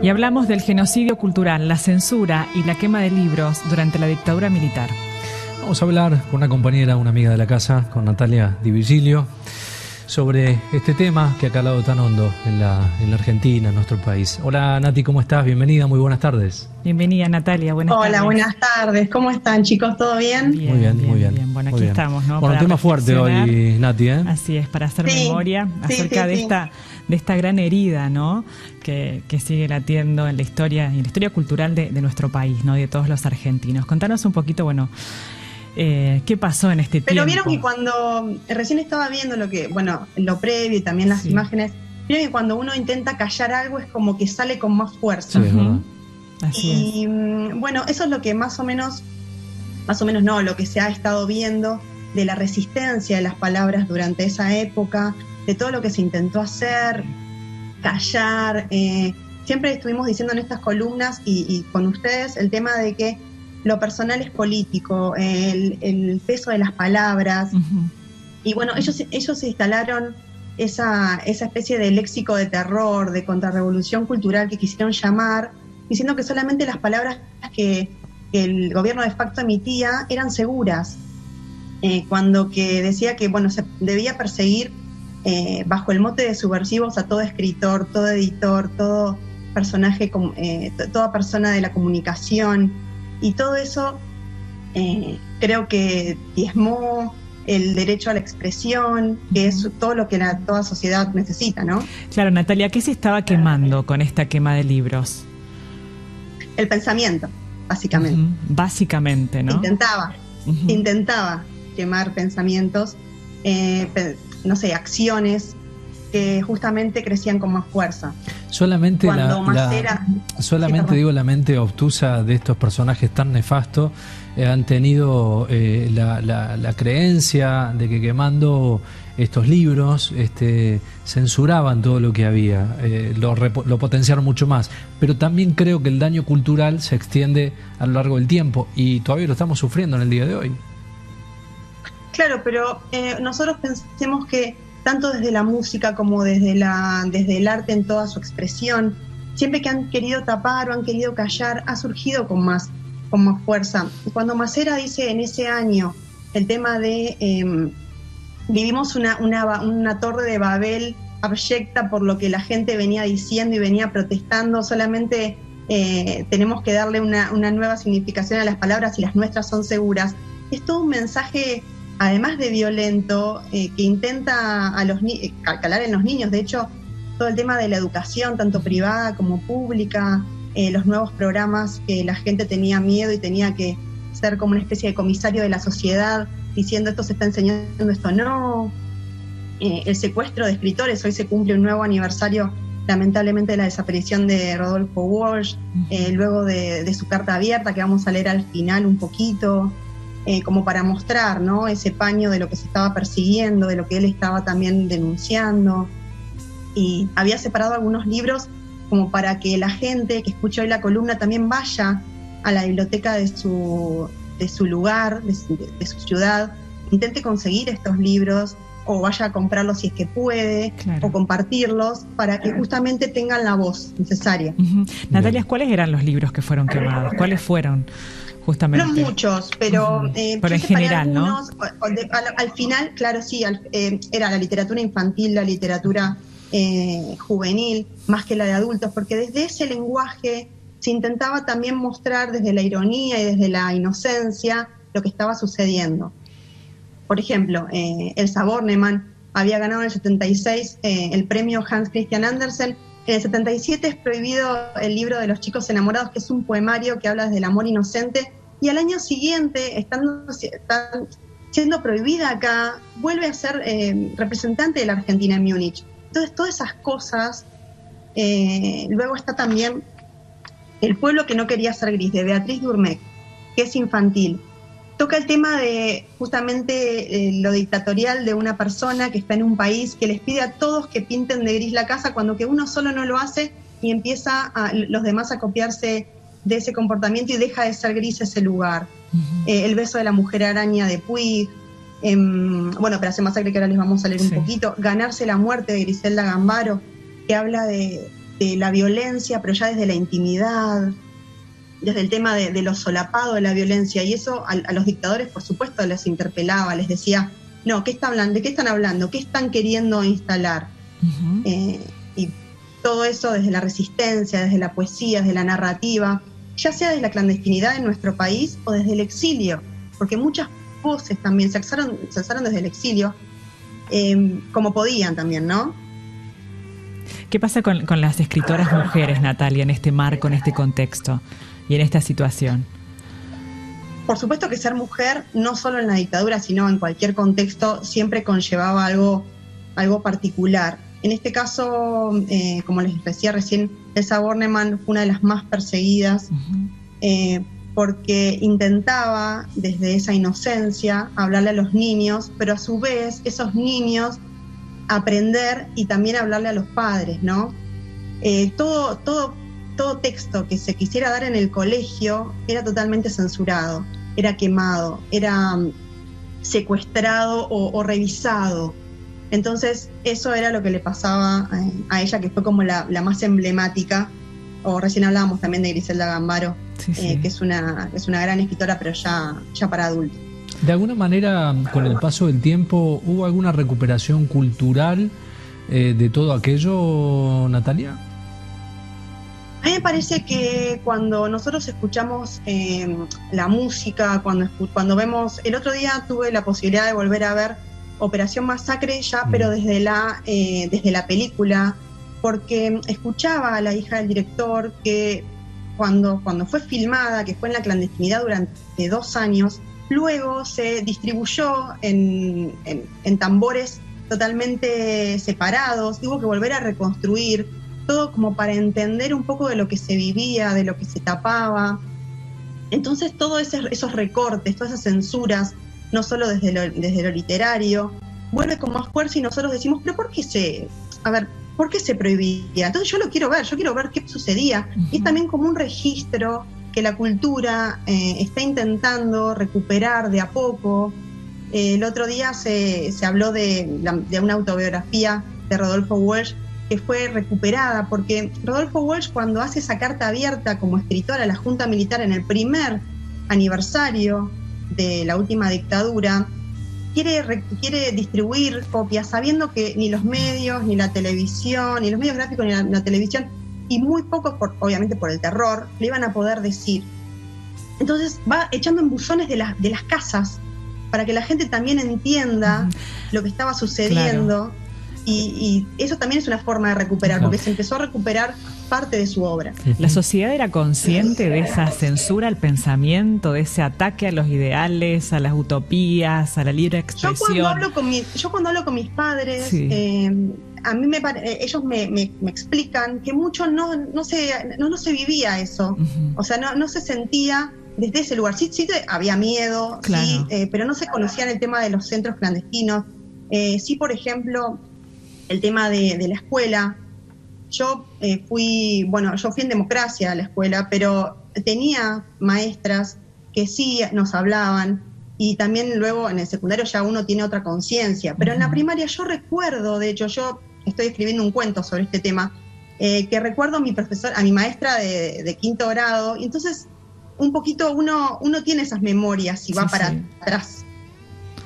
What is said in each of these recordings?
Y hablamos del genocidio cultural, la censura y la quema de libros durante la dictadura militar. Vamos a hablar con una compañera, una amiga de la casa, con Natalia Di Virgilio, sobre este tema que ha calado tan hondo en la Argentina, en nuestro país. Hola Nati, ¿cómo estás? Bienvenida, muy buenas tardes. Bienvenida Natalia, buenas tardes. Hola, buenas tardes. ¿Cómo están, chicos? ¿Todo bien? Muy bien. Bueno, muy aquí bien. estamos, ¿no? Bueno, un tema fuerte hoy, Nati, ¿eh? Así es, para hacer memoria acerca de esta gran herida, ¿no? Que sigue latiendo en la historia cultural de nuestro país, ¿no? Y de todos los argentinos. Contanos un poquito, bueno, ¿qué pasó en este tiempo? Pero vieron que cuando recién estaba viendo lo previo y también las imágenes, vieron que cuando uno intenta callar algo es como que sale con más fuerza. Sí, es verdad. Así es. Bueno, eso es lo que más o menos no, lo que se ha estado viendo de la resistencia de las palabras durante esa época, de todo lo que se intentó hacer, callar. Siempre estuvimos diciendo en estas columnas y con ustedes el tema de que lo personal es político, el peso de las palabras. Y bueno, ellos se instalaron esa especie de léxico de terror, de contrarrevolución cultural que quisieron llamar, diciendo que solamente las palabras que el gobierno de facto emitía eran seguras, cuando que decía que se debía perseguir bajo el mote de subversivos a todo escritor, todo editor, todo personaje, toda persona de la comunicación, y todo eso creo que diezmó el derecho a la expresión, que es todo lo que toda sociedad necesita, ¿no? Claro, Natalia, ¿qué se estaba quemando con esta quema de libros? El pensamiento, básicamente. Básicamente, ¿no? Intentaba quemar pensamientos, acciones que justamente crecían con más fuerza. Solamente la mente obtusa de estos personajes tan nefastos han tenido la creencia de que quemando estos libros censuraban todo lo que había, lo potenciaron mucho más, pero también creo que el daño cultural se extiende a lo largo del tiempo y todavía lo estamos sufriendo en el día de hoy. Claro, pero nosotros pensemos que tanto desde la música como desde el arte en toda su expresión, siempre que han querido tapar o han querido callar, ha surgido con más fuerza. Cuando Masera dice en ese año el tema de vivimos una torre de Babel abyecta por lo que la gente venía diciendo y venía protestando, solamente tenemos que darle una nueva significación a las palabras y las nuestras son seguras. Es todo un mensaje, además de violento, que intenta calar en los niños. De hecho, todo el tema de la educación, tanto privada como pública, los nuevos programas que la gente tenía miedo y tenía que ser como una especie de comisario de la sociedad, diciendo esto se está enseñando, esto no. El secuestro de escritores, hoy se cumple un nuevo aniversario, lamentablemente, de la desaparición de Rodolfo Walsh, luego de su carta abierta, que vamos a leer al final un poquito, como para mostrar, ¿no?, ese paño de lo que se estaba persiguiendo, de lo que él estaba también denunciando. Y había separado algunos libros como para que la gente que escucha hoy la columna también vaya a la biblioteca de su lugar, de su ciudad, intente conseguir estos libros o vaya a comprarlos si es que puede, o compartirlos para que justamente tengan la voz necesaria. Natalia, ¿cuáles eran los libros que fueron quemados? ¿Cuáles fueron justamente? No muchos, pero en general, algunos, ¿no? Al final, claro, sí, era la literatura infantil, la literatura juvenil, más que la de adultos, porque desde ese lenguaje se intentaba también mostrar desde la ironía y desde la inocencia lo que estaba sucediendo. Por ejemplo, Elsa Bornemann había ganado en el 76 el premio Hans Christian Andersen. En el 77 es prohibido el libro de los chicos enamorados, que es un poemario que habla desde el amor inocente, y al año siguiente, están siendo prohibida acá, vuelve a ser representante de la Argentina en Múnich. Entonces, todas esas cosas. Luego está también El pueblo que no quería ser gris, de Beatriz Durmec, que es infantil. Toca el tema de justamente lo dictatorial de una persona que está en un país que les pide a todos que pinten de gris la casa, cuando que uno solo no lo hace y empieza los demás a copiarse de ese comportamiento y deja de ser gris ese lugar. El beso de la mujer araña de Puig, Operación Masacre, que ahora les vamos a leer un poquito, Ganarse la muerte, de Griselda Gambaro, que habla de la violencia, pero ya desde la intimidad, desde el tema de lo solapado de la violencia, y eso a los dictadores, por supuesto, les interpelaba, les decía, no, ¿de qué están hablando? ¿Qué están queriendo instalar? Y todo eso desde la resistencia, desde la poesía, desde la narrativa, ya sea desde la clandestinidad en nuestro país o desde el exilio, porque muchas voces también se alzaron desde el exilio, como podían también, ¿no? ¿Qué pasa con las escritoras mujeres, Natalia, en este marco, en este contexto y en esta situación? Por supuesto que ser mujer, no solo en la dictadura, sino en cualquier contexto, siempre conllevaba algo particular. En este caso, como les decía recién, Elsa Bornemann fue una de las más perseguidas, porque intentaba, desde esa inocencia, hablarle a los niños, pero a su vez, esos niños aprender y también hablarle a los padres, ¿no? Todo texto que se quisiera dar en el colegio era totalmente censurado, era quemado, era secuestrado o revisado. Entonces eso era lo que le pasaba a ella, que fue como la más emblemática. O recién hablábamos también de Griselda Gambaro, que es una gran escritora, pero ya para adultos. De alguna manera, con el paso del tiempo, ¿hubo alguna recuperación cultural de todo aquello, Natalia? A mí me parece que cuando nosotros escuchamos la música, cuando vemos... El otro día tuve la posibilidad de volver a ver Operación Masacre pero desde la película, porque escuchaba a la hija del director que cuando fue filmada, que fue en la clandestinidad durante 2 años, luego se distribuyó en tambores totalmente separados, tuvo que volver a reconstruir todo como para entender un poco de lo que se vivía, de lo que se tapaba. Entonces todos esos recortes, todas esas censuras, no solo desde lo literario, vuelve con más fuerza y nosotros decimos, pero ¿por qué se prohibía? Entonces yo quiero ver qué sucedía. Y es también como un registro que la cultura está intentando recuperar de a poco. El otro día se habló de una autobiografía de Rodolfo Walsh que fue recuperada, porque Rodolfo Walsh, cuando hace esa carta abierta como escritor a la Junta Militar en el primer aniversario de la última dictadura, quiere distribuir copias sabiendo que ni los medios, ni la televisión, ni los medios gráficos, ni la televisión, y muy pocos, obviamente por el terror, le iban a poder decir. Entonces va echando en buzones de las casas para que la gente también entienda lo que estaba sucediendo. Claro. Y eso también es una forma de recuperar, porque se empezó a recuperar parte de su obra. ¿La sociedad era consciente de esa censura al pensamiento, de ese ataque a los ideales, a las utopías, a la libre expresión? Yo cuando hablo con mis padres, a mí ellos me explican que mucho no se vivía eso. O sea, no se sentía desde ese lugar. Sí había miedo, claro. Pero no se conocían el tema de los centros clandestinos. Sí, por ejemplo, el tema de la escuela. Yo fui en democracia a la escuela, pero tenía maestras que sí nos hablaban, y también luego en el secundario ya uno tiene otra conciencia. Pero en la primaria yo recuerdo, de hecho yo estoy escribiendo un cuento sobre este tema, que recuerdo a mi maestra de 5º grado, y entonces un poquito uno tiene esas memorias y va para atrás.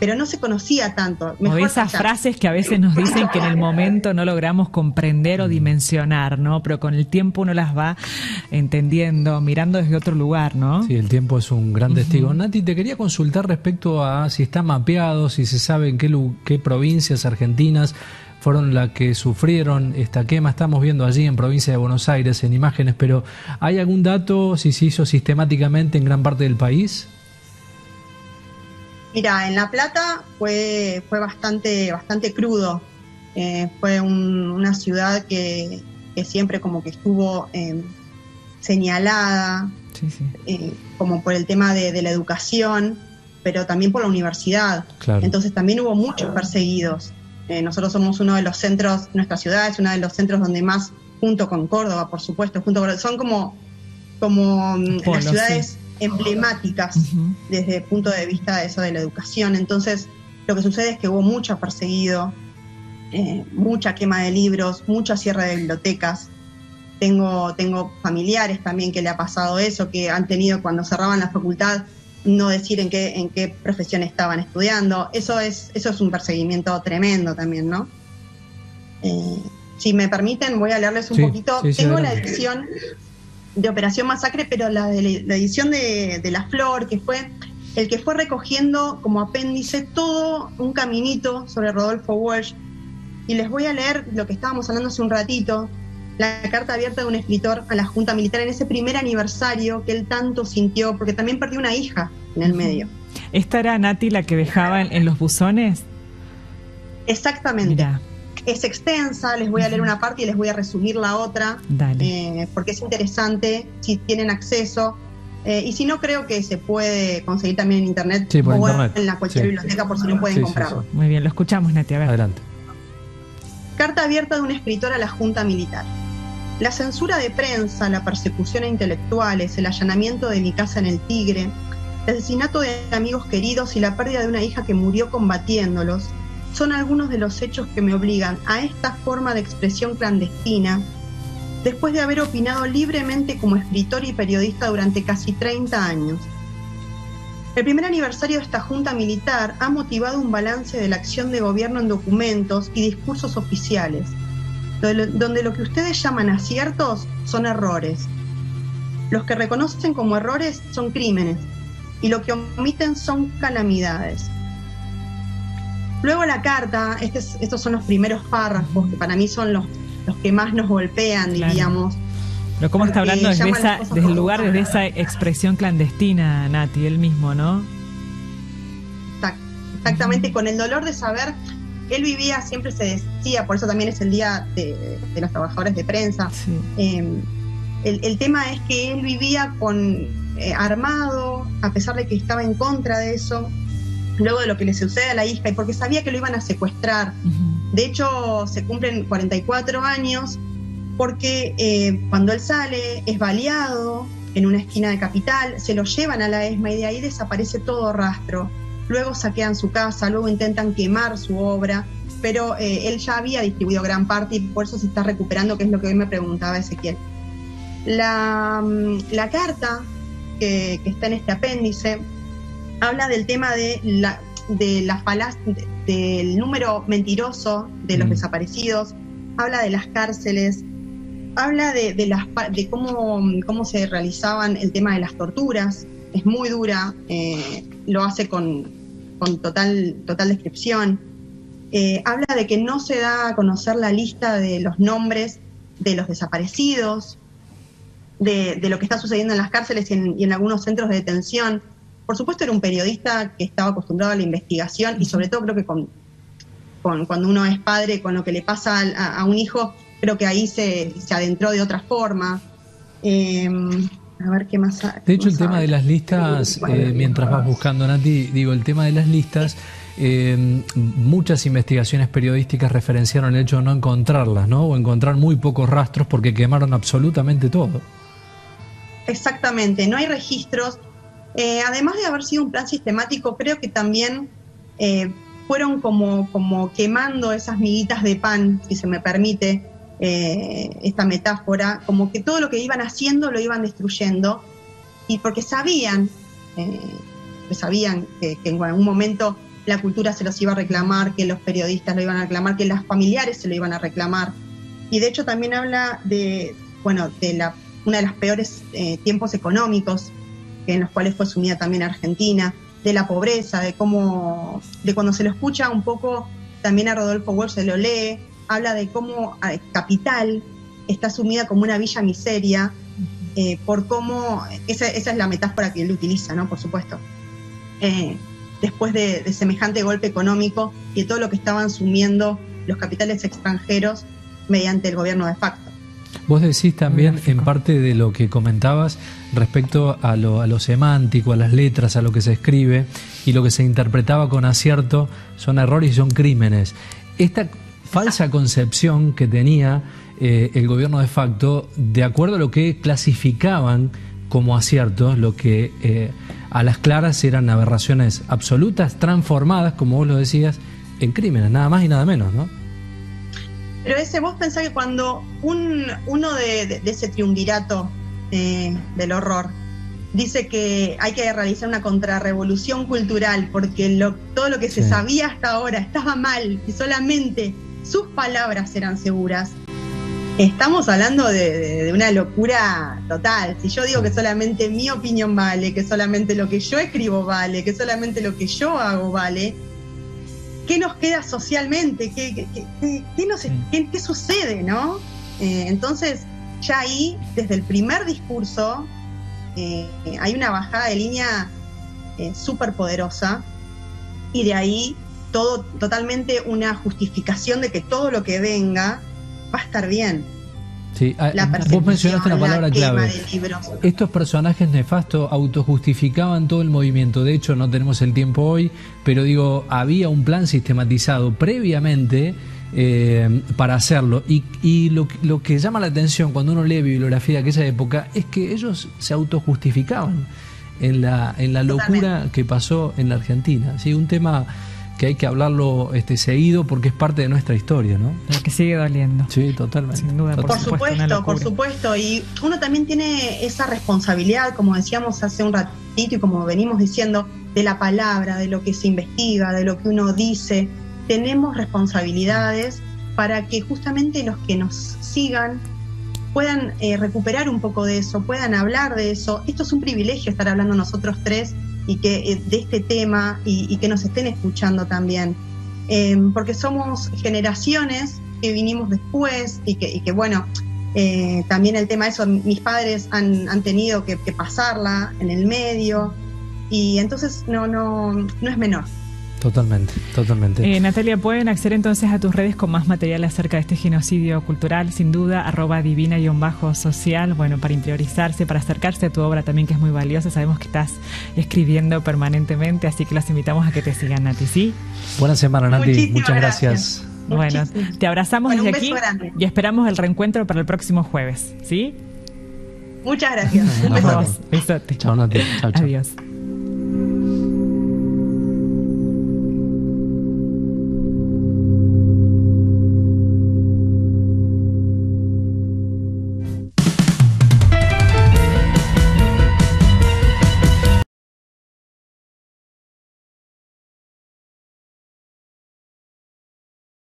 Pero no se conocía tanto. O esas frases que a veces nos dicen que en el momento no logramos comprender o dimensionar, ¿no? Pero con el tiempo uno las va entendiendo, mirando desde otro lugar, ¿no? Sí, el tiempo es un gran testigo. Nati, te quería consultar respecto a si está mapeado, si se sabe en qué provincias argentinas fueron las que sufrieron esta quema. Estamos viendo allí en provincia de Buenos Aires en imágenes, pero ¿hay algún dato si se hizo sistemáticamente en gran parte del país? Mira, en La Plata fue bastante crudo. Fue una ciudad que siempre como que estuvo señalada, como por el tema de la educación, pero también por la universidad. Claro. Entonces también hubo muchos perseguidos. Nosotros somos uno de los centros, nuestra ciudad es uno de los centros donde más, junto con Córdoba, por supuesto, son como las ciudades emblemáticas desde el punto de vista de eso de la educación. Entonces lo que sucede es que hubo mucho perseguido, mucha quema de libros, mucha cierre de bibliotecas, tengo familiares también que le ha pasado eso, que han tenido cuando cerraban la facultad no decir en qué profesión estaban estudiando. Eso es un perseguimiento tremendo también, ¿no? Si me permiten, voy a leerles un poquito. Tengo la edición de Operación Masacre, pero la edición de La Flor, que fue el que fue recogiendo como apéndice todo un caminito sobre Rodolfo Walsh. Y les voy a leer lo que estábamos hablando hace un ratito, la carta abierta de un escritor a la Junta Militar en ese primer aniversario que él tanto sintió, porque también perdió una hija en el medio. ¿Esta era, Nati, la que dejaba en los buzones? Exactamente. Mirá. Es extensa, les voy a leer una parte y les voy a resumir la otra, porque es interesante si tienen acceso. Y si no, creo que se puede conseguir también en internet, por o internet. En cualquier biblioteca por si no pueden comprarlo. Muy bien, lo escuchamos, Nati, a ver. Adelante. Carta abierta de un escritor a la Junta Militar. La censura de prensa, la persecución a intelectuales, el allanamiento de mi casa en el Tigre, el asesinato de amigos queridos y la pérdida de una hija que murió combatiéndolos son algunos de los hechos que me obligan a esta forma de expresión clandestina, después de haber opinado libremente como escritor y periodista durante casi 30 años. El primer aniversario de esta Junta Militar ha motivado un balance de la acción de gobierno en documentos y discursos oficiales, donde lo que ustedes llaman aciertos son errores. Los que reconocen como errores son crímenes, y lo que omiten son calamidades. Luego la carta, estos son los primeros párrafos, que para mí son los que más nos golpean, diríamos. Pero cómo está hablando desde el lugar, desde esa expresión clandestina, Nati, él mismo, ¿no? Exactamente, con el dolor de saber que él vivía, siempre se decía, por eso también es el día de los trabajadores de prensa. Sí. El tema es que él vivía armado, a pesar de que estaba en contra de eso, luego de lo que le sucede a la hija, y porque sabía que lo iban a secuestrar. De hecho, se cumplen 44 años porque cuando él sale es baleado en una esquina de Capital, se lo llevan a la ESMA y de ahí desaparece todo rastro. Luego saquean su casa, luego intentan quemar su obra, pero él ya había distribuido gran parte y por eso se está recuperando, que es lo que hoy me preguntaba Ezequiel. La carta que está en este apéndice habla del tema del número mentiroso de los desaparecidos, habla de las cárceles, habla de cómo se realizaban el tema de las torturas. Es muy dura, lo hace con total descripción. Habla de que no se da a conocer la lista de los nombres de los desaparecidos, de lo que está sucediendo en las cárceles y en algunos centros de detención. Por supuesto, era un periodista que estaba acostumbrado a la investigación y sobre todo creo que cuando uno es padre, con lo que le pasa a un hijo, creo que ahí se adentró de otra forma. A ver qué más. De hecho, el tema de las listas, mientras vas buscando, Nati, el tema de las listas, muchas investigaciones periodísticas referenciaron el hecho de no encontrarlas, ¿no? O encontrar muy pocos rastros porque quemaron absolutamente todo. Exactamente, no hay registros. Además de haber sido un plan sistemático, creo que también fueron como quemando esas miguitas de pan, si se me permite esta metáfora, como que todo lo que iban haciendo lo iban destruyendo, y porque sabían que en algún momento la cultura se los iba a reclamar, que los periodistas lo iban a reclamar, que los familiares se lo iban a reclamar. Y de hecho también habla de una de las peores tiempos económicos en los cuales fue sumida también Argentina, de la pobreza, de cuando se lo escucha un poco también a Rodolfo Walsh, se lo lee, habla de cómo Capital está sumida como una villa miseria, por cómo, esa es la metáfora que él utiliza, ¿no? Por supuesto. Después de semejante golpe económico y de todo lo que estaban sumiendo los capitales extranjeros mediante el gobierno de facto. Vos decís también, en parte de lo que comentabas respecto a lo semántico, a las letras, a lo que se escribe y lo que se interpretaba con acierto, son errores y son crímenes. Esta falsa concepción que tenía el gobierno de facto, de acuerdo a lo que clasificaban como aciertos, lo que a las claras eran aberraciones absolutas, transformadas, como vos lo decías, en crímenes, nada más y nada menos, ¿no? Pero vos pensás que cuando uno de ese triunvirato del horror dice que hay que realizar una contrarrevolución cultural porque todo lo que se sabía hasta ahora estaba mal y solamente sus palabras eran seguras, estamos hablando de una locura total. Si yo digo que solamente mi opinión vale, que solamente lo que yo escribo vale, que solamente lo que yo hago vale, ¿qué nos queda socialmente? ¿Qué sucede, no? Entonces, ya ahí, desde el primer discurso, hay una bajada de línea súper poderosa, y de ahí todo totalmente una justificación de que todo lo que venga va a estar bien. Sí, vos mencionaste una palabra clave. Estos personajes nefastos autojustificaban todo el movimiento. De hecho, no tenemos el tiempo hoy, pero digo, había un plan sistematizado previamente para hacerlo. Y lo que llama la atención cuando uno lee bibliografía de aquella época es que ellos se autojustificaban en la locura que pasó en la Argentina. ¿Sí? Un tema que hay que hablarlo seguido porque es parte de nuestra historia, ¿no? Pero que sigue doliendo. Sí, totalmente. Sin duda, por supuesto. Y uno también tiene esa responsabilidad, como decíamos hace un ratito y como venimos diciendo, de la palabra, de lo que se investiga, de lo que uno dice. Tenemos responsabilidades para que justamente los que nos sigan puedan recuperar un poco de eso, puedan hablar de eso. Esto es un privilegio estar hablando nosotros tres y que de este tema y que nos estén escuchando también, porque somos generaciones que vinimos después y que bueno, también el tema de eso, mis padres han tenido que pasarla en el medio, y entonces no es menor. Totalmente. Natalia, pueden acceder entonces a tus redes con más material acerca de este genocidio cultural, sin duda, @divina_social, bueno, para interiorizarse, para acercarse a tu obra también, que es muy valiosa. Sabemos que estás escribiendo permanentemente, así que los invitamos a que te sigan, Nati, ¿sí? Buena semana, Nati. Muchas gracias. Bueno, te abrazamos desde aquí grande. Y esperamos el reencuentro para el próximo jueves, ¿sí? Muchas gracias. Un beso. Besote. Chao, Nati. Chao. Adiós.